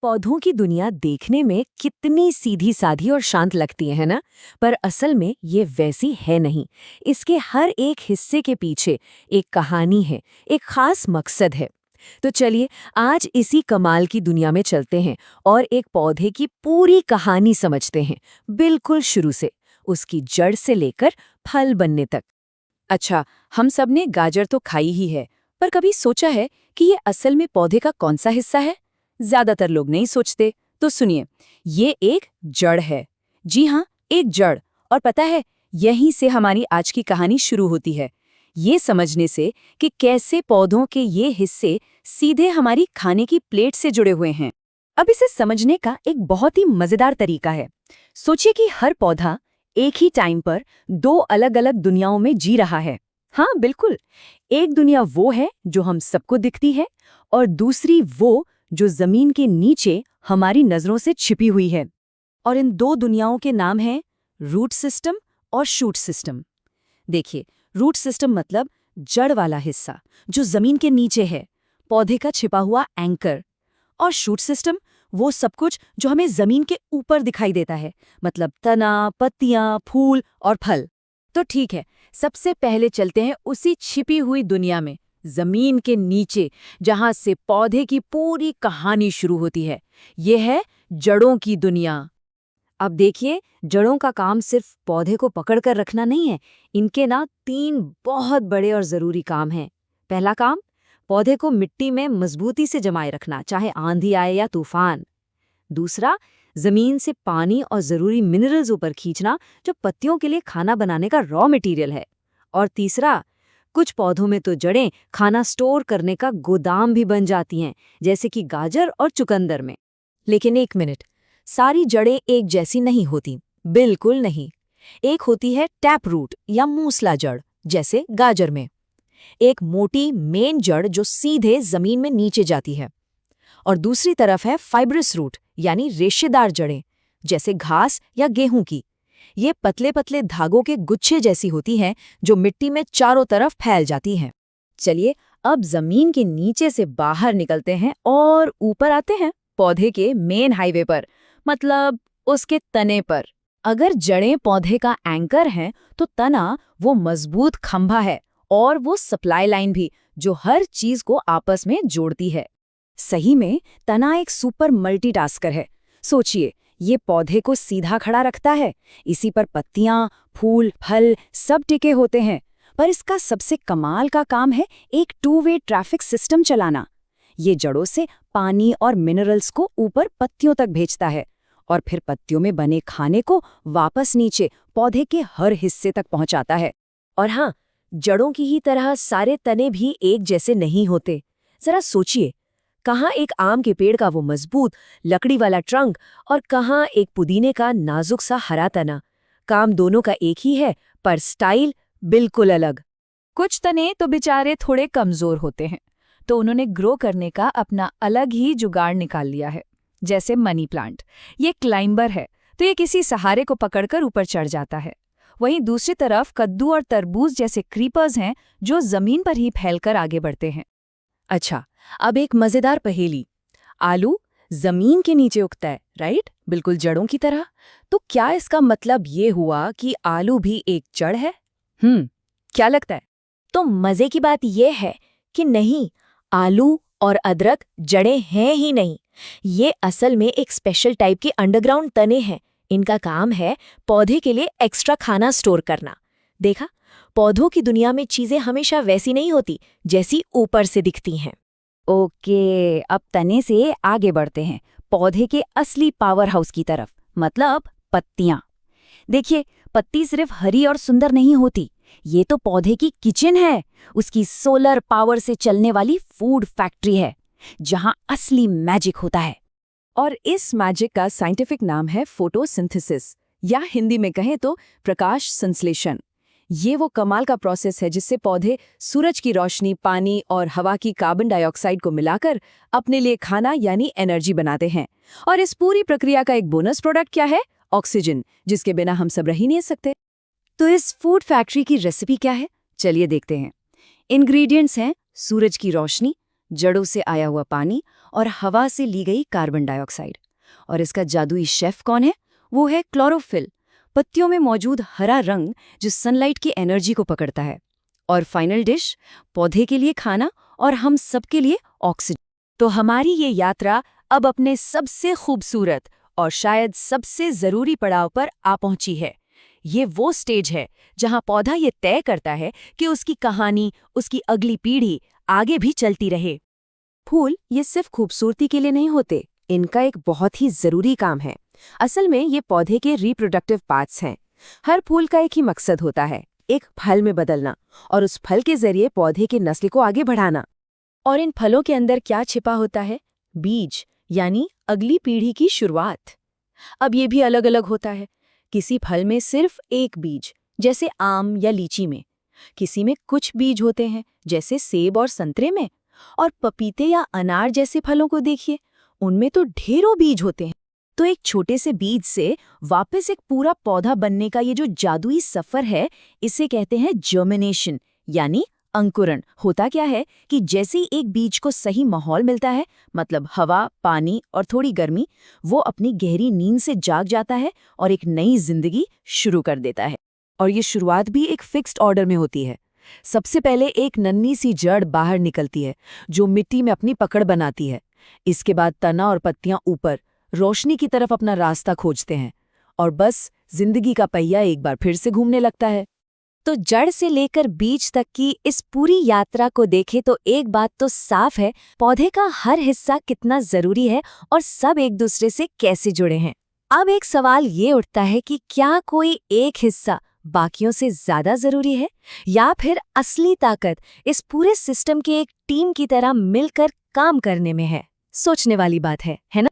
पौधों की दुनिया देखने में कितनी सीधी साधी और शांत लगती है ना। पर असल में ये वैसी है नहीं। इसके हर एक हिस्से के पीछे एक कहानी है, एक खास मकसद है। तो चलिए आज इसी कमाल की दुनिया में चलते हैं और एक पौधे की पूरी कहानी समझते हैं, बिल्कुल शुरू से, उसकी जड़ से लेकर फल बनने तक। अच्छा, हम सब ने गाजर तो खाई ही है, पर कभी सोचा है कि ये असल में पौधे का कौन सा हिस्सा है? ज्यादातर लोग नहीं सोचते, तो सुनिए, ये एक जड़ है। जी हाँ, एक जड़। और पता है, यहीं से हमारी आज की कहानी शुरू होती है। ये समझने से कि कैसे पौधों के ये हिस्से सीधे हमारी खाने की प्लेट से जुड़े हुए हैं। अब इसे समझने का एक बहुत ही मजेदार तरीका है। सोचिए कि हर पौधा एक ही टाइम पर दो अलग अलग दुनियाओं में जी रहा है। हाँ बिल्कुल, एक दुनिया वो है जो हम सबको दिखती है और दूसरी वो जो जमीन के नीचे हमारी नजरों से छिपी हुई है। और इन दो दुनियाओं के नाम हैं रूट सिस्टम और शूट सिस्टम। देखिए, रूट सिस्टम मतलब जड़ वाला हिस्सा जो जमीन के नीचे है, पौधे का छिपा हुआ एंकर। और शूट सिस्टम वो सब कुछ जो हमें जमीन के ऊपर दिखाई देता है, मतलब तना, पत्तियां, फूल और फल। तो ठीक है, सबसे पहले चलते हैं उसी छिपी हुई दुनिया में, जमीन के नीचे, जहां से पौधे की पूरी कहानी शुरू होती है। यह है जड़ों की दुनिया। अब देखिए, जड़ों का काम सिर्फ पौधे को पकड़कर रखना नहीं है। इनके ना 3 बहुत बड़े और जरूरी काम हैं। पहला काम, पौधे को मिट्टी में मजबूती से जमाए रखना, चाहे आंधी आए या तूफान। दूसरा, जमीन से पानी और जरूरी मिनरल्स ऊपर खींचना, जो पत्तियों के लिए खाना बनाने का रॉ मटेरियल है। और तीसरा, कुछ पौधों में तो जड़ें खाना स्टोर करने का गोदाम भी बन जाती हैं, जैसे कि गाजर और चुकंदर में। लेकिन एक मिनट, सारी जड़ें एक जैसी नहीं होती, बिल्कुल नहीं। एक होती है टैप रूट या मूसला जड़, जैसे गाजर में। एक मोटी मेन जड़ जो सीधे जमीन में नीचे जाती है। और दूसरी तरफ है फाइब्रस रूट यानी रेशेदार जड़ें, जैसे घास या गेहूं की। ये पतले पतले धागों के गुच्छे जैसी होती हैं जो मिट्टी में चारों तरफ फैल जाती हैं। चलिए अब जमीन के नीचे से बाहर निकलते हैं और ऊपर आते हैं पौधे के मेन हाईवे पर, मतलब उसके तने पर। अगर जड़ें पौधे का एंकर हैं, तो तना वो मजबूत खंभा है और वो सप्लाई लाइन भी, जो हर चीज को आपस में जोड़ती है। सही में तना एक सुपर मल्टीटास्कर है। सोचिए, ये पौधे को सीधा खड़ा रखता है, इसी पर पत्तियां, फूल, फल सब टिके होते हैं। पर इसका सबसे कमाल का काम है एक 2 वे ट्रैफिक सिस्टम चलाना। ये जड़ों से पानी और मिनरल्स को ऊपर पत्तियों तक भेजता है और फिर पत्तियों में बने खाने को वापस नीचे पौधे के हर हिस्से तक पहुंचाता है। और हाँ, जड़ों की ही तरह सारे तने भी एक जैसे नहीं होते। जरा सोचिए, कहाँ एक आम के पेड़ का वो मजबूत लकड़ी वाला ट्रंक और कहाँ एक पुदीने का नाजुक सा हरा तना। काम दोनों का एक ही है, पर स्टाइल बिल्कुल अलग। कुछ तने तो बेचारे थोड़े कमजोर होते हैं, तो उन्होंने ग्रो करने का अपना अलग ही जुगाड़ निकाल लिया है। जैसे मनी प्लांट, ये क्लाइंबर है, तो ये किसी सहारे को पकड़कर ऊपर चढ़ जाता है। वहीं दूसरी तरफ कद्दू और तरबूज जैसे क्रीपर्स हैं, जो जमीन पर ही फैलकर आगे बढ़ते हैं। अच्छा, अब एक मजेदार पहेली। आलू जमीन के नीचे उगता है, राइट, बिल्कुल जड़ों की तरह। तो क्या इसका मतलब ये हुआ कि आलू भी एक जड़ है? क्या लगता है? तो मजे की बात यह है कि नहीं, आलू और अदरक जड़ें हैं ही नहीं। ये असल में एक स्पेशल टाइप के अंडरग्राउंड तने हैं। इनका काम है पौधे के लिए एक्स्ट्रा खाना स्टोर करना। देखा, पौधों की दुनिया में चीजें हमेशा वैसी नहीं होती जैसी ऊपर से दिखती हैं। ओके, अब तने से आगे बढ़ते हैं पौधे के असली पावर हाउस की तरफ, मतलब पत्तियां। देखिए, पत्ती सिर्फ हरी और सुंदर नहीं होती, ये तो पौधे की किचन है। उसकी सोलर पावर से चलने वाली फूड फैक्ट्री है, जहां असली मैजिक होता है। और इस मैजिक का साइंटिफिक नाम है फोटोसिंथेसिस, या हिंदी में कहें तो प्रकाश संश्लेषण। ये वो कमाल का प्रोसेस है जिससे पौधे सूरज की रोशनी, पानी और हवा की कार्बन डाइऑक्साइड को मिलाकर अपने लिए खाना यानी एनर्जी बनाते हैं। और इस पूरी प्रक्रिया का एक बोनस प्रोडक्ट क्या है? ऑक्सीजन, जिसके बिना हम सब रह ही नहीं सकते। तो इस फूड फैक्ट्री की रेसिपी क्या है? चलिए देखते हैं। इंग्रेडिएंट्स हैं सूरज की रोशनी, जड़ों से आया हुआ पानी और हवा से ली गई कार्बन डाइऑक्साइड। और इसका जादुई शेफ कौन है? वो है क्लोरोफिल, पत्तियों में मौजूद हरा रंग जो सनलाइट की एनर्जी को पकड़ता है। और फाइनल डिश, पौधे के लिए खाना और हम सबके लिए ऑक्सीजन। तो हमारी ये यात्रा अब अपने सबसे खूबसूरत और शायद सबसे जरूरी पड़ाव पर आ पहुंची है। ये वो स्टेज है जहां पौधा ये तय करता है कि उसकी कहानी, उसकी अगली पीढ़ी आगे भी चलती रहे। फूल ये सिर्फ खूबसूरती के लिए नहीं होते, इनका एक बहुत ही जरूरी काम है। असल में ये पौधे के रिप्रोडक्टिव पार्ट्स हैं। हर फूल का एक ही मकसद होता है, एक फल में बदलना और उस फल के जरिए पौधे की नस्ल को आगे बढ़ाना। और इन फलों के अंदर क्या छिपा होता है? बीज, यानी अगली पीढ़ी की शुरुआत। अब ये भी अलग अलग होता है। किसी फल में सिर्फ एक बीज, जैसे आम या लीची में। किसी में कुछ बीज होते हैं, जैसे सेब और संतरे में। और पपीते या अनार जैसे फलों को देखिए, उनमें तो ढेरों बीज होते हैं। तो एक छोटे से बीज से वापस एक पूरा पौधा बनने का ये जो जादुई सफर है, इसे कहते हैं जर्मिनेशन, यानी अंकुरण। होता क्या है कि जैसे ही एक बीज को सही माहौल मिलता है, मतलब हवा, पानी और थोड़ी गर्मी, वो अपनी गहरी नींद से जाग जाता है और एक नई जिंदगी शुरू कर देता है। और ये शुरुआत भी एक फिक्स्ड ऑर्डर में होती है। सबसे पहले एक नन्ही सी जड़ बाहर निकलती है जो मिट्टी में अपनी पकड़ बनाती है। इसके बाद तना और पत्तियां ऊपर रोशनी की तरफ अपना रास्ता खोजते हैं और बस जिंदगी का पहिया एक बार फिर से घूमने लगता है। तो जड़ से लेकर बीज तक की इस पूरी यात्रा को देखें तो एक बात तो साफ है, पौधे का हर हिस्सा कितना जरूरी है और सब एक दूसरे से कैसे जुड़े हैं। अब एक सवाल ये उठता है कि क्या कोई एक हिस्सा बाकियों से ज्यादा जरूरी है, या फिर असली ताकत इस पूरे सिस्टम के एक टीम की तरह मिलकर काम करने में है? सोचने वाली बात है ना?